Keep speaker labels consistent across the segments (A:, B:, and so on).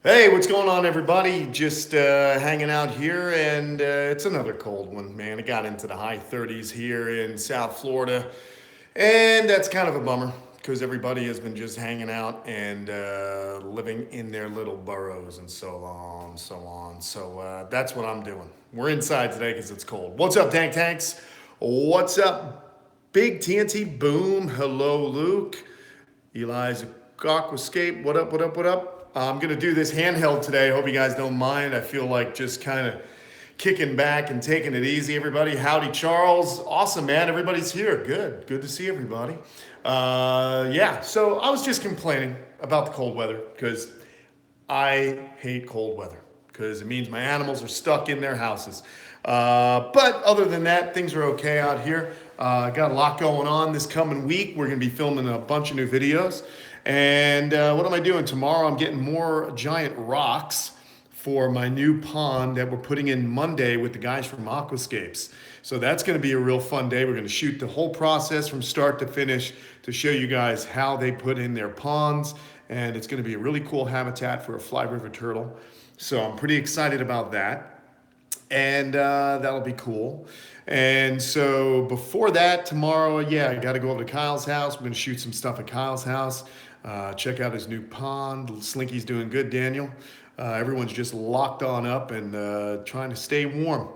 A: Hey, what's going on, everybody? Just hanging out here, and it's another cold one, man. It got into the high 30s here in South Florida, and that's kind of a bummer because everybody has been just hanging out and living in their little burrows and so on, so on. So that's what I'm doing. We're inside today because it's cold. What's up, Tank Tanks? What's up, Big TNT Boom? Hello, Luke. Eli's Aquascape. What up, what up, what up? I'm going to do this handheld today. Hope you guys don't mind. I feel like just kind of kicking back and taking it easy, everybody. Howdy, Charles. Awesome, man. Everybody's here. Good. Good to see everybody. Yeah, so I was just complaining about the cold weather because I hate cold weather because it means my animals are stuck in their houses. But other than that, things are okay out here. Got a lot going on this coming week. We're going to be filming a bunch of new videos. And what am I doing? Tomorrow I'm getting more giant rocks for my new pond that we're putting in Monday with the guys from Aquascapes. So that's going to be a real fun day. We're going to shoot the whole process from start to finish to show you guys how they put in their ponds. And it's going to be a really cool habitat for a fly river turtle. So I'm pretty excited about that. And that'll be cool. And so before that, tomorrow, yeah, I got to go over to Kyle's house. We're going to shoot some stuff at Kyle's house. Check out his new pond. Slinky's doing good, Daniel. Everyone's just locked on up and trying to stay warm.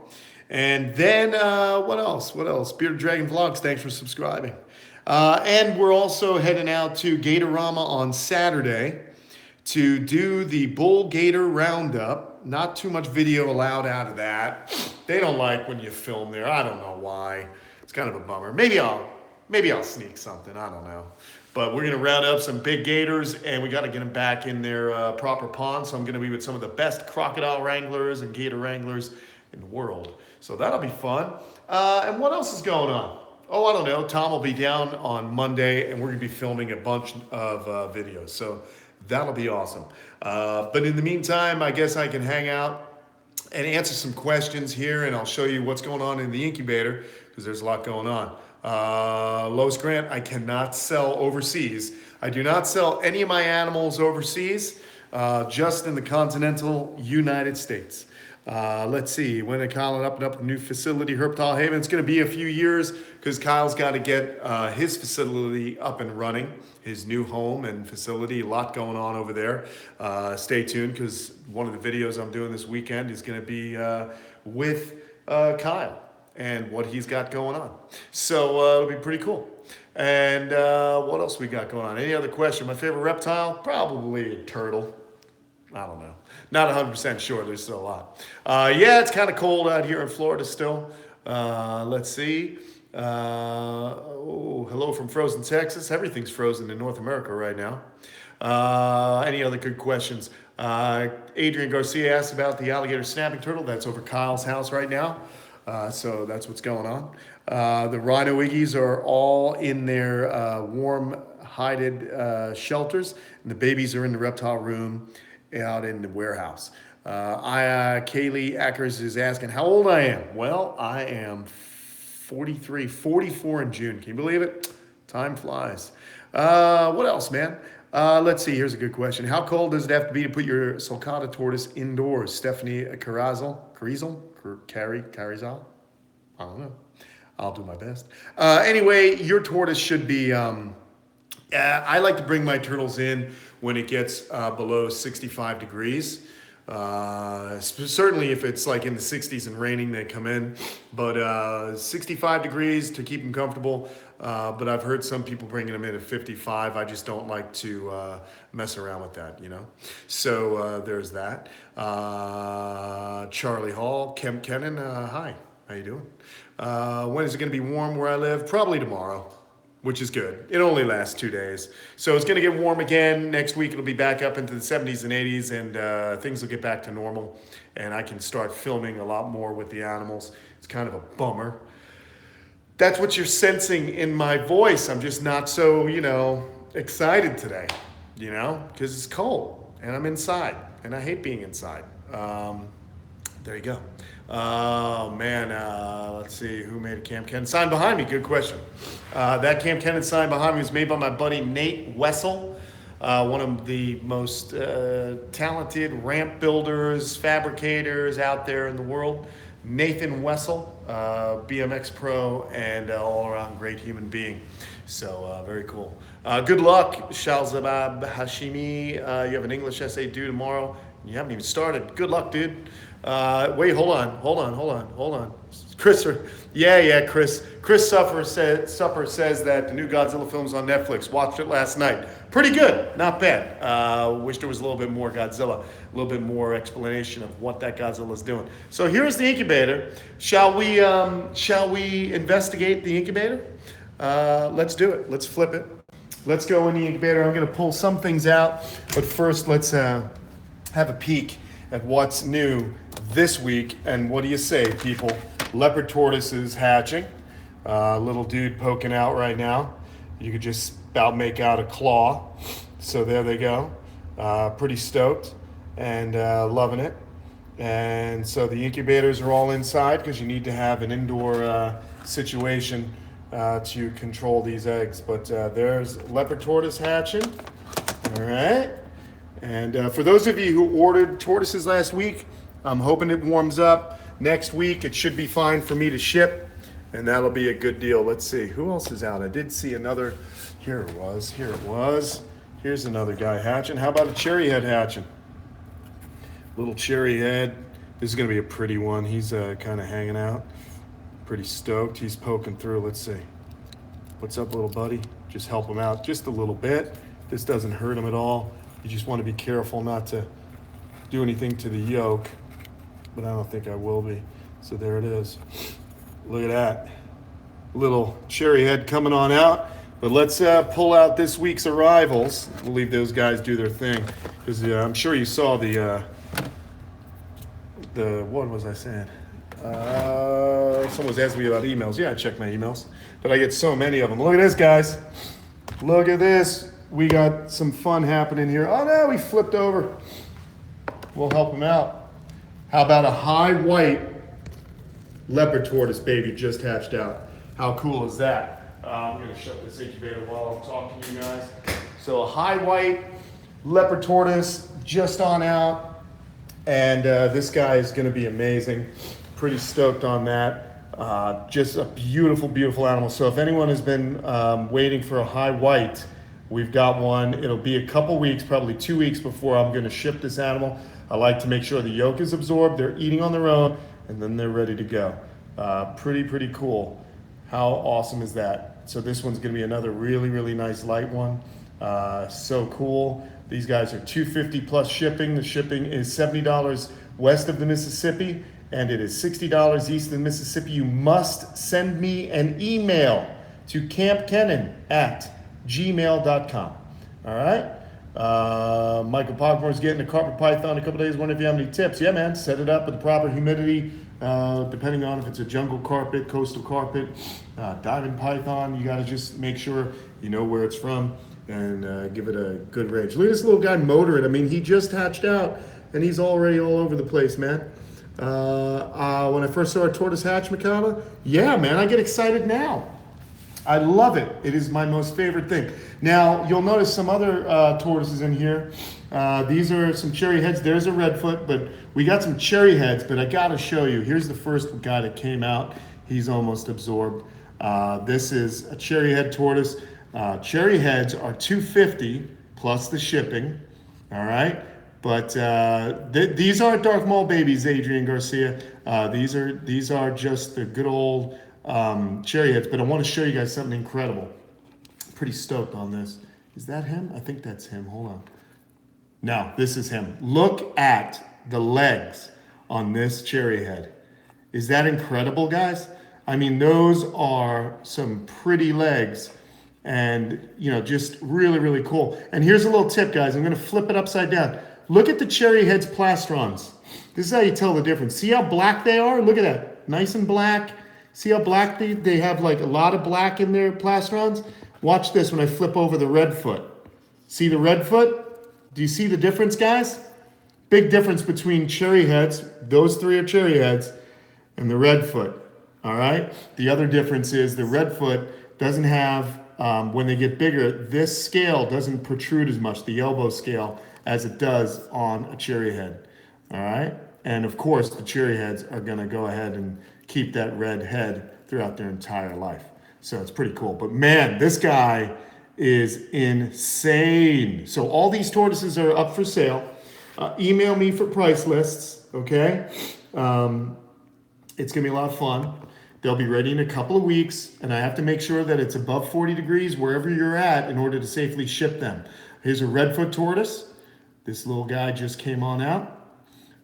A: And then what else? What else? Bearded Dragon Vlogs, thanks for subscribing. And we're also heading out to Gatorama on Saturday to do the Bull Gator Roundup. Not too much video allowed out of that. They don't like when you film there. I don't know why. It's kind of a bummer. Maybe I'll sneak something. I don't know. But we're going to round up some big gators, and we got to get them back in their proper pond. So I'm going to be with some of the best crocodile wranglers and gator wranglers in the world. So that'll be fun. And what else is going on? Oh, I don't know. Tom will be down on Monday, and we're going to be filming a bunch of videos. So that'll be awesome. But in the meantime, I guess I can hang out and answer some questions here, and I'll show you what's going on in the incubator because there's a lot going on. Lois Grant, I cannot sell overseas. I do not sell any of my animals overseas, just in the continental United States. Let's see, when Kyle up a new facility, Reptile Haven. It's going to be a few years because Kyle's got to get his facility up and running, his new home and facility. A lot going on over there. Stay tuned because one of the videos I'm doing this weekend is going to be with Kyle and what he's got going on. So it'll be pretty cool. And what else we got going on? Any other question? My favorite reptile? Probably a turtle. I don't know. Not 100% sure. There's still a lot. Yeah, it's kind of cold out here in Florida still. Let's see. Hello from frozen Texas. Everything's frozen in North America right now. Any other good questions? Adrian Garcia asked about the alligator snapping turtle. That's over Kyle's house right now. So that's what's going on. The rhino iggies are all in their warm hided shelters, and the babies are in the reptile room out in the warehouse. Kaylee Ackers is asking how old I am. Well, I am 44 in June. Can you believe it? Time flies. What else, man? Let's see. Here's a good question. How cold does it have to be to put your sulcata tortoise indoors? Stephanie Carrizal? Carizal? I don't know. I'll do my best. Anyway, your tortoise should be... I like to bring my turtles in when it gets below 65 degrees. Certainly if it's like in the 60s and raining, they come in. But 65 degrees to keep them comfortable. But I've heard some people bringing them in at 55. I just don't like to mess around with that, you know. So there's that. Charlie Hall, Kamp Kenan, hi. How you doing? When is it going to be warm where I live? Probably tomorrow, which is good. It only lasts 2 days. So it's going to get warm again. Next week it'll be back up into the 70s and 80s, and things will get back to normal. And I can start filming a lot more with the animals. It's kind of a bummer. That's what you're sensing in my voice. I'm just not so, excited today, because it's cold and I'm inside and I hate being inside. There you go. Oh, man. Let's see. Who made a Kamp Kenan sign behind me? Good question. That Kamp Kenan sign behind me was made by my buddy Nate Wessel. one of the most talented ramp builders, fabricators out there in the world. Nathan Wessel, BMX pro and all-around great human being. So very cool. Good luck, Shalzabab Hashimi. You have an English essay due tomorrow. You haven't even started. Good luck, dude. Wait, hold on. Chris, Chris Supper says that the new Godzilla film's on Netflix. Watched it last night. Pretty good, not bad. Wish there was a little bit more Godzilla, a little bit more explanation of what that Godzilla's doing. So here's the incubator. Shall we investigate the incubator? Let's do it. Let's flip it. Let's go in the incubator. I'm going to pull some things out, but first let's have a peek at what's new this week. And what do you say, people? Leopard tortoise is hatching. Little dude poking out right now. You could just about make out a claw. So there they go. Pretty stoked and loving it. And so the incubators are all inside because you need to have an indoor situation to control these eggs. But there's leopard tortoise hatching. All right. And for those of you who ordered tortoises last week, I'm hoping it warms up. Next week, it should be fine for me to ship, and that'll be a good deal. Let's see, who else is out? I did see another, here it was. Here's another guy hatching. How about a cherry head hatching? Little cherry head. This is gonna be a pretty one. He's kind of hanging out. Pretty stoked, he's poking through. Let's see. What's up, little buddy? Just help him out just a little bit. This doesn't hurt him at all. You just want to be careful not to do anything to the yolk, but I don't think I will be. So there it is. Look at that. Little cherry head coming on out. But let's pull out this week's arrivals. We'll leave those guys do their thing. Because I'm sure you saw the what was I saying? Someone was asking me about emails. Yeah, I check my emails. But I get so many of them. Look at this, guys. Look at this. We got some fun happening here. Oh no, we flipped over. We'll help him out. How about a high white leopard tortoise baby just hatched out? How cool is that? I'm gonna shut this incubator while I'm talking to you guys. So a high white leopard tortoise just on out. And this guy is gonna be amazing. Pretty stoked on that. Just a beautiful, beautiful animal. So if anyone has been waiting for a high white, we've got one. It'll be a couple weeks, probably 2 weeks before I'm gonna ship this animal. I like to make sure the yolk is absorbed, they're eating on their own, and then they're ready to go. Pretty cool. How awesome is that? So this one's gonna be another really, really nice light one. So cool. These guys are $250 plus shipping. The shipping is $70 west of the Mississippi, and it is $60 east of the Mississippi. You must send me an email to campkenan@gmail.com. All right? Michael Pogmore's getting a carpet python in a couple days. Wonder if you have any tips. Yeah, man, set it up with the proper humidity, depending on if it's a jungle carpet, coastal carpet, diamond python. You got to just make sure you know where it's from and give it a good range. Look at this little guy motoring. I mean, he just hatched out and he's already all over the place, man. When I first saw a tortoise hatch, Mikala, yeah, man, I get excited now. I love it. It is my most favorite thing. Now, you'll notice some other tortoises in here. These are some cherry heads. There's a RedFoot, but we got some cherry heads, but I gotta show you. Here's the first guy that came out. He's almost absorbed. This is a cherry head tortoise. Cherry heads are $250 plus the shipping, all right? But these aren't dark mole babies, Adrian Garcia. These are just the good old cherry heads, but I want to show you guys something incredible. Pretty stoked on this. Is that him? I think that's him. Hold on. No, this is him. Look at the legs on this cherry head. Is that incredible, guys? I mean, those are some pretty legs and, you know, just really, really cool. And here's a little tip, guys. I'm going to flip it upside down. Look at the cherry head's plastrons. This is how you tell the difference. See how black they are? Look at that. Nice and black. See how black they have, like a lot of black in their plastrons? Watch this when I flip over the RedFoot. See the RedFoot? Do you see the difference, guys? Big difference between cherry heads. Those three are cherry heads, and the RedFoot. All right? The other difference is the RedFoot doesn't have when they get bigger, this scale doesn't protrude as much, the elbow scale, as it does on a cherry head. All right. And of course, the cherry heads are going to go ahead and keep that red head throughout their entire life. So it's pretty cool. But man, this guy is insane. So all these tortoises are up for sale. Email me for price lists, okay? It's going to be a lot of fun. They'll be ready in a couple of weeks, and I have to make sure that it's above 40 degrees wherever you're at in order to safely ship them. Here's a RedFoot Tortoise. This little guy just came on out.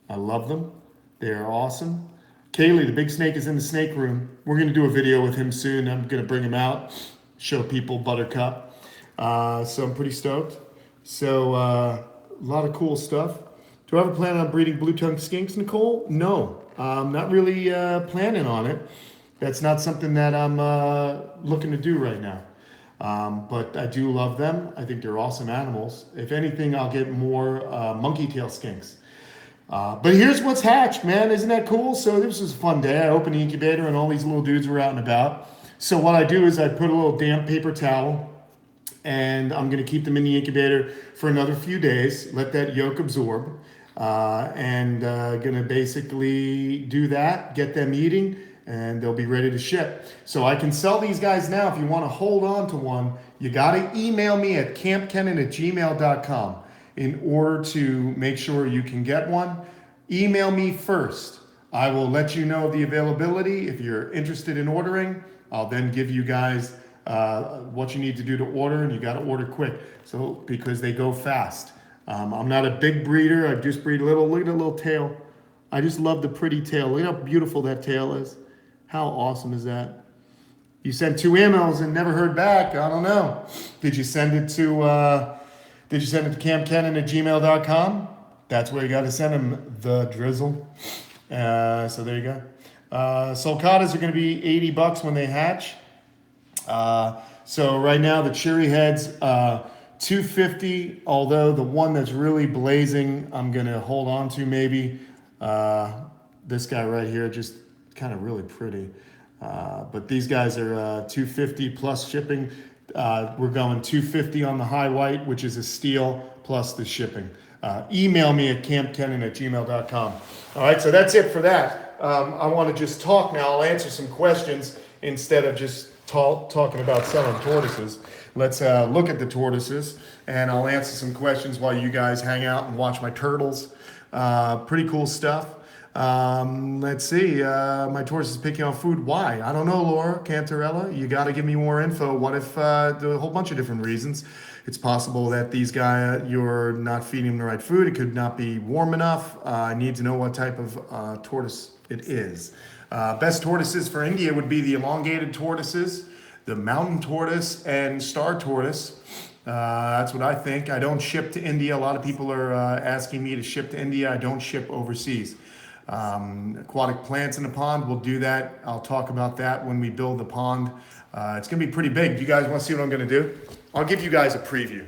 A: I love them. They are awesome. Kaylee, the big snake, is in the snake room. We're going to do a video with him soon. I'm going to bring him out, show people Buttercup. So I'm pretty stoked. So a lot of cool stuff. Do I ever plan on breeding blue-tongued skinks, Nicole? No, I'm not really planning on it. That's not something that I'm looking to do right now. But I do love them. I think they're awesome animals. If anything, I'll get more monkey tail skinks. But here's what's hatched, man. Isn't that cool? So this was a fun day. I opened the incubator and all these little dudes were out and about. So what I do is I put a little damp paper towel and I'm going to keep them in the incubator for another few days, let that yolk absorb, and going to basically do that, get them eating, and they'll be ready to ship. So I can sell these guys now. If you want to hold on to one, you got to email me at kampkenan@gmail.com in order to make sure you can get one. Email me first. I will let you know the availability. If you're interested in ordering, I'll then give you guys what you need to do to order, and you got to order quick, so because they go fast. I'm not a big breeder. I just breed little. Look at the little tail. I just love the pretty tail. Look how beautiful that tail is. How awesome is that? You sent 2 emails and never heard back. I don't know. Did you send it to kampkenan@gmail.com? That's where you got to send them, the drizzle. So there you go. Sulcatas are going to be $80 when they hatch. So right now the cherry heads, $250. Although the one that's really blazing, I'm going to hold on to maybe. This guy right here, just kind of really pretty. But these guys are $250 plus shipping. We're going $250 on the high white, which is a steal, plus the shipping. Email me at kampkenan@gmail.com. All right, so that's it for that. I want to just talk now. I'll answer some questions instead of just talking about selling tortoises. Let's look at the tortoises, and I'll answer some questions while you guys hang out and watch my turtles. Pretty cool stuff. Let's see. My tortoise is picking on food. Why? I don't know, Laura Cantarella. You got to give me more info. What if there are a whole bunch of different reasons? It's possible that these guys, you're not feeding them the right food. It could not be warm enough. I need to know what type of tortoise it is. Best tortoises for India would be the elongated tortoises, the mountain tortoise, and star tortoise. That's what I think. I don't ship to India. A lot of people are asking me to ship to India. I don't ship overseas. Aquatic plants in the pond, we'll do that. I'll talk about that when we build the pond. It's going to be pretty big. Do you guys want to see what I'm going to do? I'll give you guys a preview.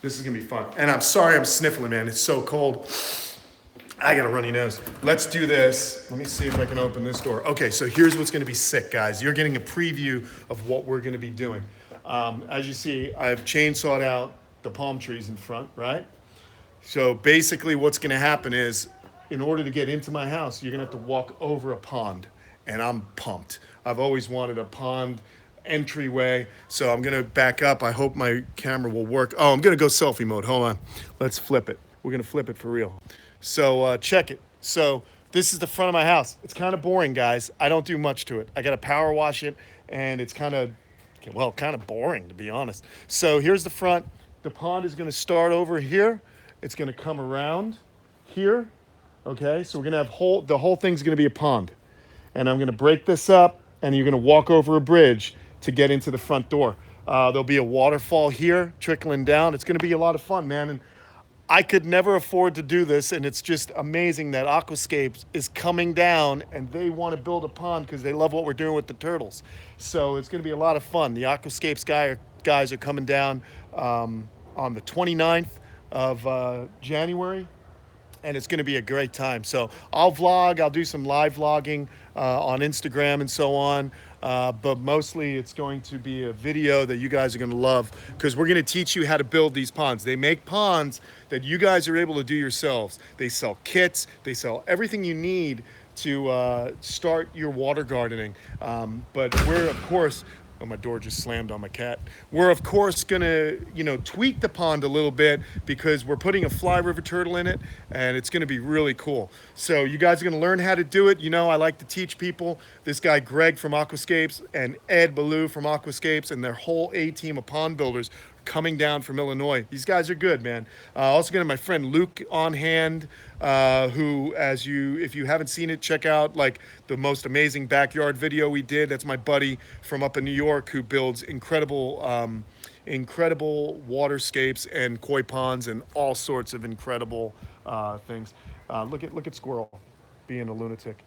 A: This is going to be fun. And I'm sorry I'm sniffling, man. It's so cold. I got a runny nose. Let's do this. Let me see if I can open this door. Okay, so here's what's going to be sick, guys. You're getting a preview of what we're going to be doing. As you see, I've chainsawed out the palm trees in front, right? So basically what's going to happen is, in order to get into my house, you're going to have to walk over a pond, and I'm pumped. I've always wanted a pond entryway, so I'm going to back up. I hope my camera will work. Oh, I'm going to go selfie mode. Hold on. Let's flip it. We're going to flip it for real. So check it. So this is the front of my house. It's kind of boring, guys. I don't do much to it. I got to power wash it, and it's kind of boring, to be honest. So here's the front. The pond is going to start over here. It's going to come around here. Okay, so we're going to have the whole thing's going to be a pond. And I'm going to break this up, and you're going to walk over a bridge to get into the front door. There'll be a waterfall here trickling down. It's going to be a lot of fun, man. And I could never afford to do this, and it's just amazing that Aquascapes is coming down, and they want to build a pond because they love what we're doing with the turtles. So it's going to be a lot of fun. The Aquascapes guys are coming down on the 29th of January. and it's going to be a great time. So I'll vlog, I'll do some live vlogging on Instagram and so on. But mostly it's going to be a video that you guys are going to love, because we're going to teach you how to build these ponds. They make ponds that you guys are able to do yourselves. They sell kits, they sell everything you need to start your water gardening. But we're, of course, oh, my door just slammed on my cat. We're, of course, gonna, tweak the pond a little bit, because we're putting a fly river turtle in it, and it's gonna be really cool. So you guys are gonna learn how to do it. I like to teach people. This guy, Greg from Aquascapes, and Ed Ballou from Aquascapes, and their whole A-team of pond builders coming down from Illinois. These guys are good, man. Also gonna have my friend Luke on hand, who, if you haven't seen it, check out like the most amazing backyard video we did. That's my buddy from up in New York, who builds incredible waterscapes and koi ponds and all sorts of incredible things. Look at Squirrel being a lunatic.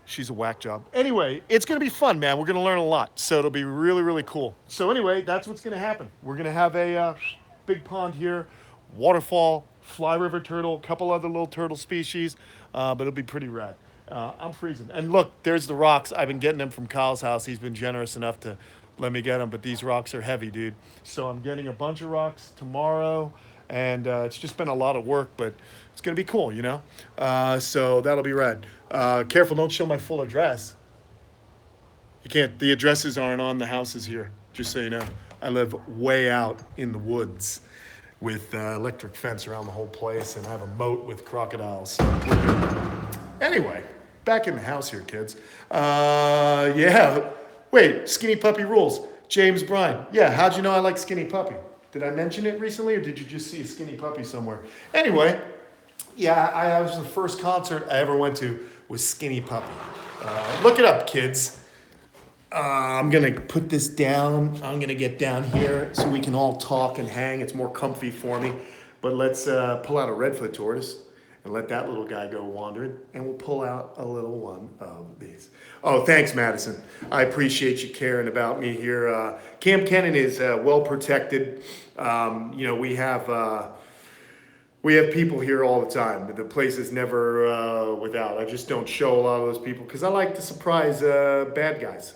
A: She's a whack job. Anyway, it's going to be fun, man. We're going to learn a lot. So it'll be really, really cool. So anyway, that's what's going to happen. We're going to have a big pond here, waterfall, fly river turtle, a couple other little turtle species, but it'll be pretty rad. I'm freezing. And look, there's the rocks. I've been getting them from Kyle's house. He's been generous enough to let me get them, but these rocks are heavy, dude. So I'm getting a bunch of rocks tomorrow, and it's just been a lot of work, but it's going to be cool, So that'll be rad. Careful, don't show my full address. You can't, the addresses aren't on the houses here, just so you know. I live way out in the woods with electric fence around the whole place, and I have a moat with crocodiles. Anyway, back in the house here, kids. Yeah. Wait, Skinny Puppy rules. James Bryan. Yeah, how'd you know I like Skinny Puppy? Did I mention it recently, or did you just see a Skinny Puppy somewhere? Anyway, yeah, I was the first concert I ever went to was Skinny Puppy. Look it up, kids. I'm going to put this down. I'm going to get down here so we can all talk and hang. It's more comfy for me. But let's pull out a RedFoot Tortoise and let that little guy go wandering. And we'll pull out a little one of these. Oh, thanks, Madison. I appreciate you caring about me here. Kamp Kenan is well protected. We have people here all the time. The place is never without. I just don't show a lot of those people because I like to surprise bad guys.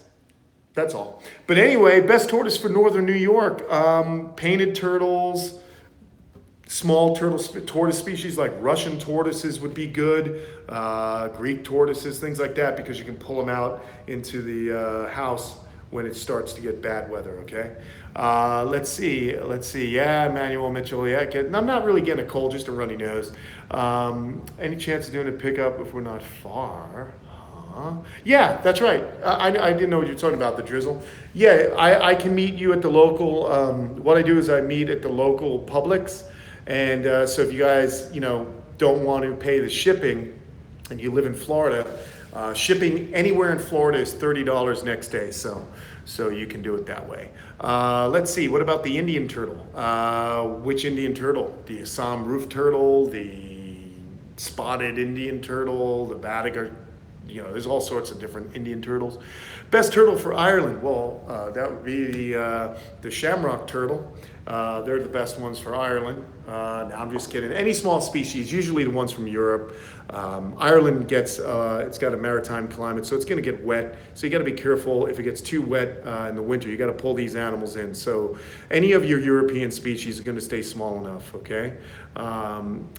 A: That's all. But anyway, best tortoise for northern New York. Painted turtles, small tortoise species like Russian tortoises would be good. Greek tortoises, things like that, because you can pull them out into the house when it starts to get bad weather, okay? Let's see. Yeah, Emmanuel Mitchell, yeah. I'm not really getting a cold, just a runny nose. Any chance of doing a pickup if we're not far? Yeah, that's right. I didn't know what you're talking about, the drizzle. Yeah, I can meet you at the local, what I do is I meet at the local Publix. And so if you guys, don't want to pay the shipping and you live in Florida, shipping anywhere in Florida is $30 next day. So you can do it that way. Let's see, what about the Indian turtle? Which Indian turtle? The Assam roof turtle, the spotted Indian turtle, the Badaga. There's all sorts of different Indian turtles. Best turtle for Ireland, well, that would be the shamrock turtle. They're the best ones for Ireland. No, I'm just kidding. Any small species, usually the ones from Europe. Ireland gets, it's got a maritime climate, so it's going to get wet. So you got to be careful. If it gets too wet in the winter, you got to pull these animals in. So any of your European species are going to stay small enough, okay?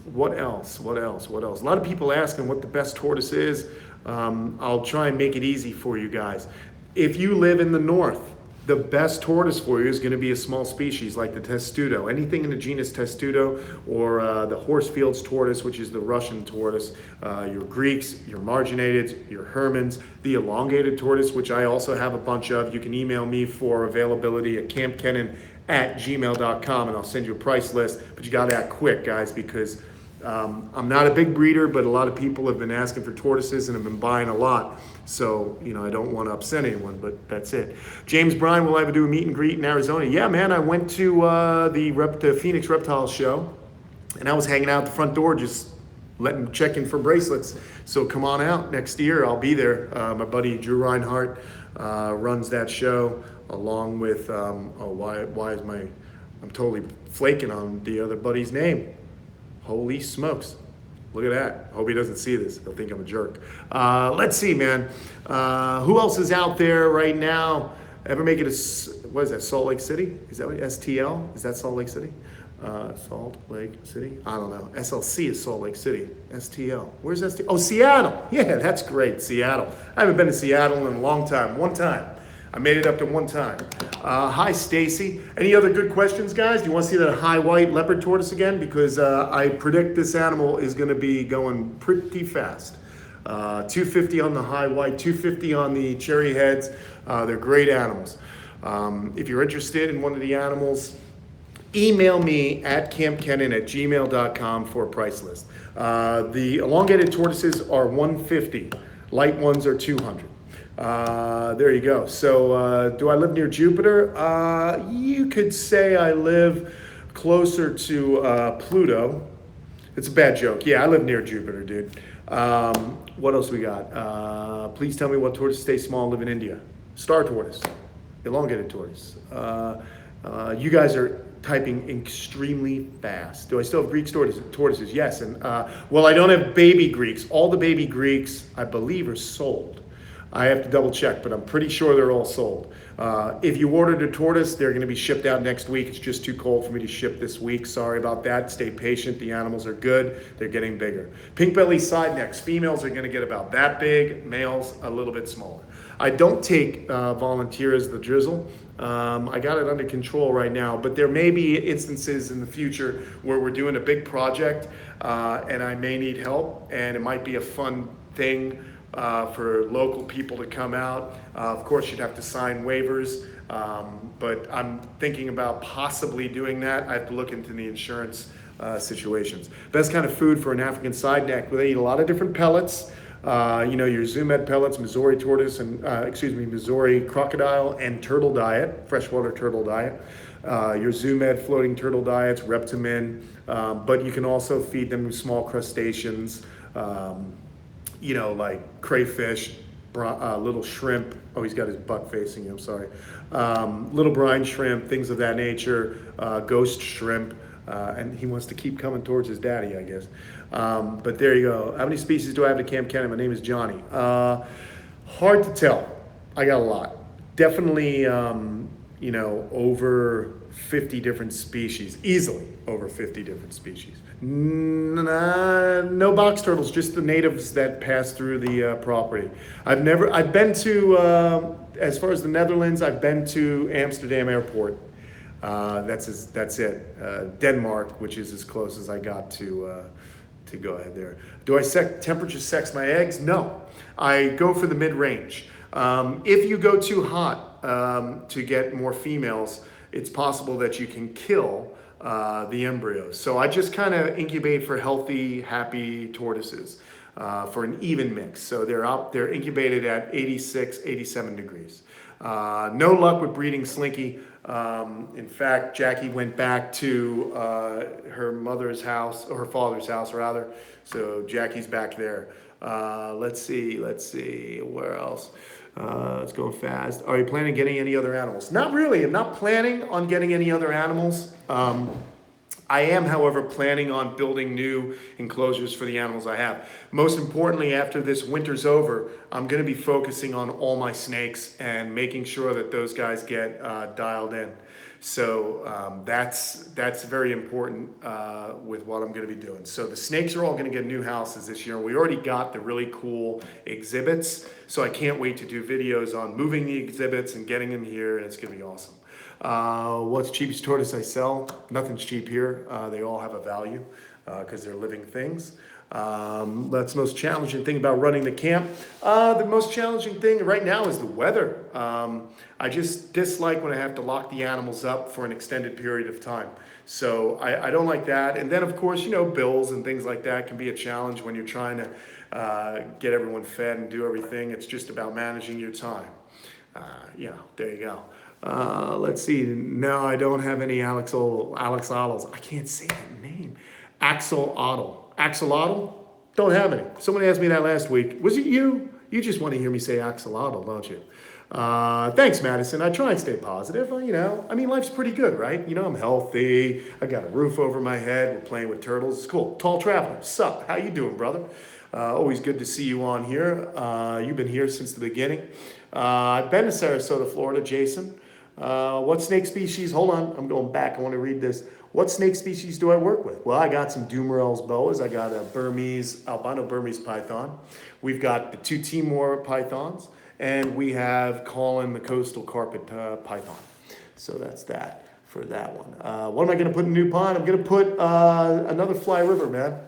A: What else? A lot of people asking what the best tortoise is. I'll try and make it easy for you guys. If you live in the north, the best tortoise for you is going to be a small species like the Testudo. Anything in the genus Testudo, or the Horsfield's tortoise, which is the Russian tortoise. Your Greeks, your marginateds, your Hermans, the elongated tortoise, which I also have a bunch of. You can email me for availability at campkenan@gmail.com, and I'll send you a price list. But you got to act quick, guys, because I'm not a big breeder, but a lot of people have been asking for tortoises and have been buying a lot. So, I don't want to upset anyone, but that's it. James Bryan, will I ever do a meet and greet in Arizona? Yeah, man, I went to the Phoenix Reptile show, and I was hanging out at the front door just letting check in for bracelets. So come on out next year. I'll be there. My buddy Drew Reinhardt runs that show along with, I'm totally flaking on the other buddy's name. Holy smokes. Look at that. Hope he doesn't see this. He'll think I'm a jerk. Let's see, man. Who else is out there right now? Ever make it what is that, Salt Lake City? Is that what, STL? Is that Salt Lake City? Salt Lake City? I don't know. SLC is Salt Lake City. STL. Where's STL? Oh, Seattle. Yeah, that's great. Seattle. I haven't been to Seattle in a long time. One time. I made it up to one time. Hi, Stacy. Any other good questions, guys? Do you want to see that high white leopard tortoise again? Because I predict this animal is going to be going pretty fast. 250 on the high white, 250 on the cherry heads. They're great animals. If you're interested in one of the animals, email me at kampkenan@gmail.com for a price list. The elongated tortoises are 150. Light ones are 200. There you go. So do I live near Jupiter? You could say I live closer to Pluto. It's a bad joke. Yeah, I live near Jupiter, dude. What else we got? Please tell me what tortoises stay small and live in India. Star tortoise, elongated tortoise. You guys are typing extremely fast. Do I still have Greek tortoises? Yes. And well, I don't have baby Greeks. All the baby Greeks, I believe, are sold. I have to double check, but I'm pretty sure they're all sold. If you ordered a tortoise, they're going to be shipped out next week. It's just too cold for me to ship this week. Sorry about that. Stay patient. The animals are good. They're getting bigger. Pink belly side necks. Females are going to get about that big. Males a little bit smaller. I don't take volunteers the drizzle. I got it under control right now, but there may be instances in the future where we're doing a big project and I may need help, and it might be a fun thing for local people to come out. Of course, you'd have to sign waivers, but I'm thinking about possibly doing that. I have to look into the insurance situations. Best kind of food for an African side neck. Well, they eat a lot of different pellets. Your Zoo Med pellets, Missouri tortoise, and Missouri crocodile and turtle diet, freshwater turtle diet. Your Zoo Med floating turtle diets, Reptimin, but you can also feed them small crustaceans, like crayfish, little shrimp. Oh, he's got his butt facing you, I'm sorry. Little brine shrimp, things of that nature, ghost shrimp. And he wants to keep coming towards his daddy, I guess. But there you go. How many species do I have to Kamp Kenan? My name is Johnny. Hard to tell. I got a lot. Definitely, over 50 different species. Easily over 50 different species. No box turtles, just the natives that pass through the property. I've been to, as far as the Netherlands, I've been to Amsterdam Airport. That's it. Denmark, which is as close as I got to go ahead there. Do I temperature sex my eggs? No, I go for the mid-range. If you go too hot to get more females, it's possible that you can kill the embryos. So I just kind of incubate for healthy, happy tortoises for an even mix. So they're incubated at 86, 87 degrees. No luck with breeding Slinky. In fact, Jackie went back to her mother's house, or her father's house rather. So Jackie's back there. Let's see, where else? Let's go fast. Are you planning on getting any other animals? Not really. I'm not planning on getting any other animals. I am, however, planning on building new enclosures for the animals I have. Most importantly, after this winter's over, I'm going to be focusing on all my snakes and making sure that those guys get dialed in. So that's very important with what I'm going to be doing. So the snakes are all going to get new houses this year. We already got the really cool exhibits, so I can't wait to do videos on moving the exhibits and getting them here, and it's going to be awesome. What's the cheapest tortoise I sell? Nothing's cheap here. They all have a value because they're living things. That's the most challenging thing about running the camp. The most challenging thing right now is the weather. I just dislike when I have to lock the animals up for an extended period of time. So I don't like that. And then, of course, bills and things like that can be a challenge when you're trying to get everyone fed and do everything. It's just about managing your time. There you go. Let's see. No, I don't have any axolotls. I can't say that name. Axolotl? Don't have any. Someone asked me that last week. Was it you? You just want to hear me say axolotl, don't you? Thanks, Madison. I try and stay positive. I mean, life's pretty good, right? I'm healthy. I got a roof over my head. We're playing with turtles. It's cool. Tall Traveler, sup? How you doing, brother? Always good to see you on here. You've been here since the beginning. I've been to Sarasota, Florida. Jason, what snake species? Hold on, I'm going back. I want to read this. What snake species do I work with? Well, I got some Dumerel's boas. I got a albino Burmese python. We've got the 2 Timor pythons. And we have Colin, the coastal carpet python. So that's that for that one. What am I going to put in the new pond? I'm going to put another Fly River, man.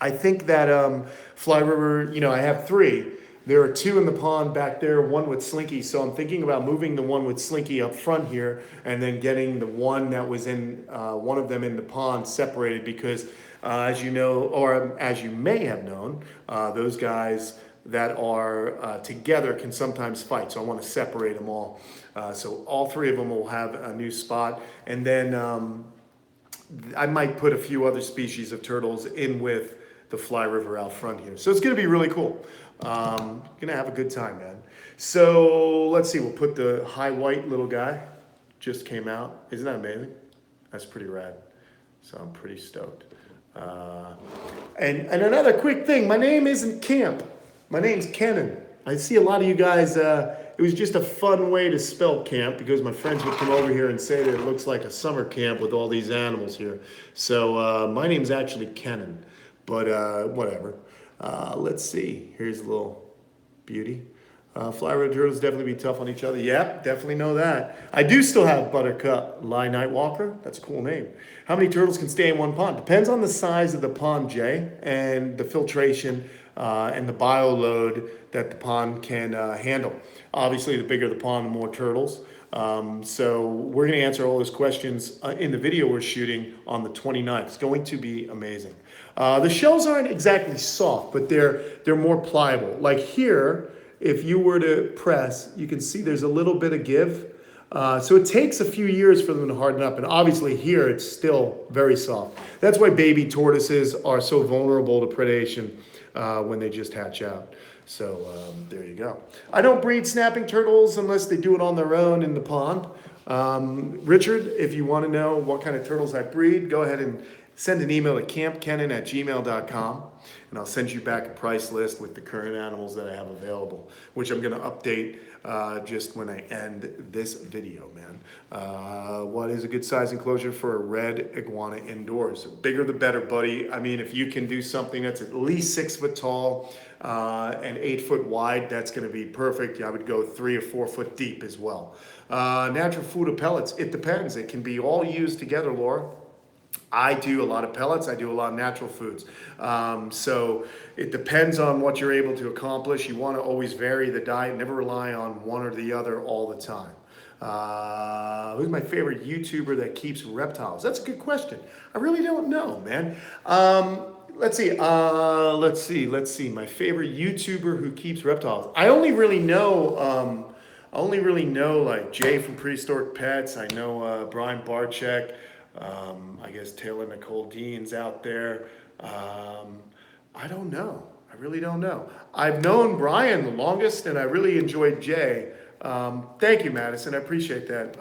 A: I think that Fly River, I have 3. There are 2 in the pond back there, 1 with Slinky. So I'm thinking about moving the one with Slinky up front here and then getting the one that was in one of them in the pond separated because as you know, or as you may have known, those guys that are together can sometimes fight. So I want to separate them all. So all 3 of them will have a new spot. And then I might put a few other species of turtles in with the Fly River out front here. So it's going to be really cool. Going to have a good time, man. So let's see. We'll put the high white little guy. Just came out. Isn't that amazing? That's pretty rad. So I'm pretty stoked. And another quick thing. My name isn't Kamp. My name's Kenan. I see a lot of you guys, it was just a fun way to spell camp because my friends would come over here and say that it looks like a summer camp with all these animals here. So my name's actually Kenan, but whatever. Let's see. Here's a little beauty. Fly River turtles definitely be tough on each other. Yep, definitely know that. I do still have Buttercup Lie Nightwalker. That's a cool name. How many turtles can stay in one pond? Depends on the size of the pond, Jay, and the filtration and the bio load that the pond can handle. Obviously, the bigger the pond, the more turtles. So we're going to answer all those questions in the video we're shooting on the 29th. It's going to be amazing. The shells aren't exactly soft, but they're more pliable. Like here, if you were to press, you can see there's a little bit of give. So it takes a few years for them to harden up. And obviously here, it's still very soft. That's why baby tortoises are so vulnerable to predation when they just hatch out. So there you go. I don't breed snapping turtles unless they do it on their own in the pond. Richard, if you want to know what kind of turtles I breed, go ahead and send an email to kampkenan@gmail.com, and I'll send you back a price list with the current animals that I have available, which I'm going to update just when I end this video, man. What is a good size enclosure for a red iguana indoors? The bigger the better, buddy. I mean, if you can do something that's at least 6 foot tall and 8 foot wide, that's going to be perfect. I would go 3 or 4 foot deep as well. Natural food or pellets, it depends. It can be all used together, Laura. I do a lot of pellets. I do a lot of natural foods. So it depends on what you're able to accomplish. You want to always vary the diet. Never rely on one or the other all the time. Who's my favorite YouTuber that keeps reptiles? That's a good question. I really don't know, man. Let's see. My favorite YouTuber who keeps reptiles. I only really know like Jay from Prehistoric Pets. I know Brian Barczyk. I guess Taylor Nicole Dean's out there. I don't know. I really don't know. I've known Brian the longest, and I really enjoyed Jay. Thank you, Madison. I appreciate that.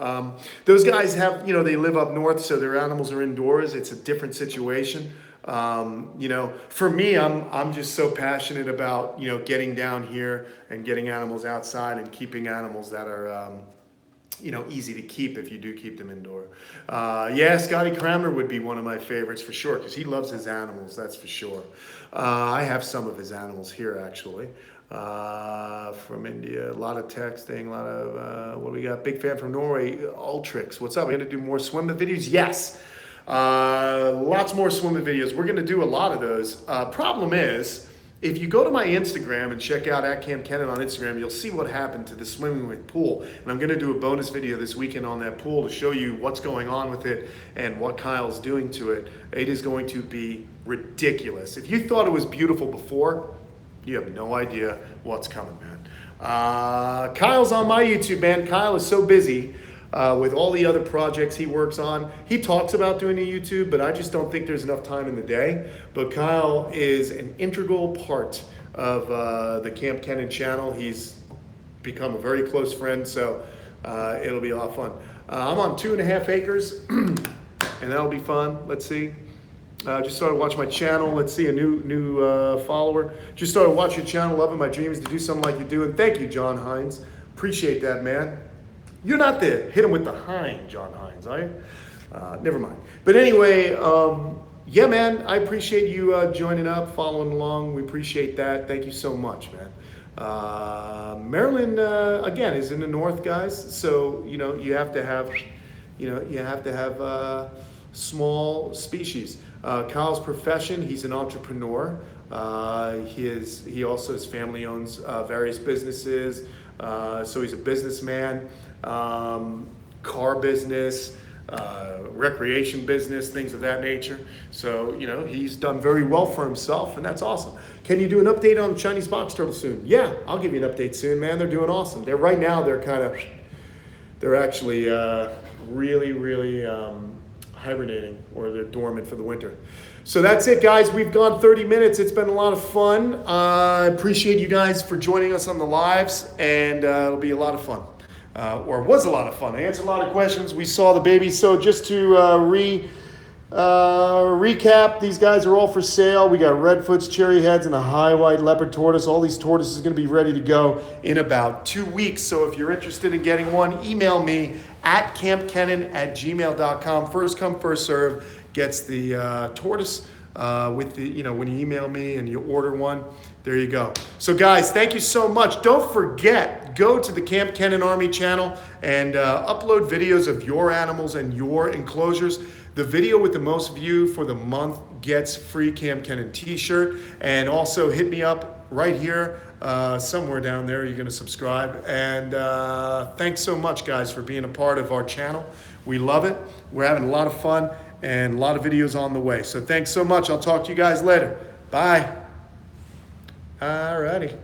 A: Those guys have, they live up north, so their animals are indoors. It's a different situation. For me, I'm just so passionate about, getting down here and getting animals outside and keeping animals that are, easy to keep if you do keep them indoor. Yeah, Scotty Kramer would be one of my favorites for sure, because he loves his animals, that's for sure. I have some of his animals here, actually. From India, a lot of texting, a lot of, what do we got? Big fan from Norway, Ultrix. What's up? We're going to do more swim videos? Yes. Lots more swimming videos. We're going to do a lot of those. Problem is, if you go to my Instagram and check out Kamp Kenan on Instagram, you'll see what happened to the swimming with pool. And I'm going to do a bonus video this weekend on that pool to show you what's going on with it and what Kyle's doing to it. It is going to be ridiculous. If you thought it was beautiful before, you have no idea what's coming, man. Kyle's on my YouTube, man. Kyle is so busy with all the other projects he works on. He talks about doing a YouTube, but I just don't think there's enough time in the day. But Kyle is an integral part of the Kamp Kenan channel. He's become a very close friend, so it'll be a lot of fun. I'm on 2.5 acres, and that'll be fun. Let's see. Just started watching my channel. Let's see, a new follower. Just started watching your channel, loving my dreams to do something like you do. And thank you, John Hines. Appreciate that, man. You're not the hit him with the hind, John Hines, are you? Never mind. But anyway, yeah, man, I appreciate you joining up, following along. We appreciate that. Thank you so much, man. Maryland, again, is in the north, guys. So, you know, you have to have, small species. Kyle's profession, he's an entrepreneur. He also, his family owns various businesses. So he's a businessman, car business, recreation business, things of that nature. So, you know, he's done very well for himself, and that's awesome. Can you do an update on Chinese box turtle soon? Yeah, I'll give you an update soon, man. They're doing awesome. Right now, they're actually really hibernating, or they're dormant for the winter. So that's it, guys. We've gone 30 minutes. It's been a lot of fun. I appreciate you guys for joining us on the lives, and it'll be a lot of fun. Or was a lot of fun. I answered a lot of questions. We saw the babies. So just to recap, these guys are all for sale. We got RedFoots, cherry heads, and a high white leopard tortoise. All these tortoises are going to be ready to go in about 2 weeks. So if you're interested in getting one, email me at kampkenan@gmail.com. First come, first serve gets the tortoise with the, you know, when you email me and you order one. There you go. So guys, thank you so much. Don't forget, go to the Kamp Kenan Army channel and upload videos of your animals and your enclosures. The video with the most view for the month gets free Kamp Kenan t-shirt. And also hit me up right here, somewhere down there. You're going to subscribe. And thanks so much, guys, for being a part of our channel. We love it. We're having a lot of fun and a lot of videos on the way. So thanks so much. I'll talk to you guys later. Bye. Alrighty.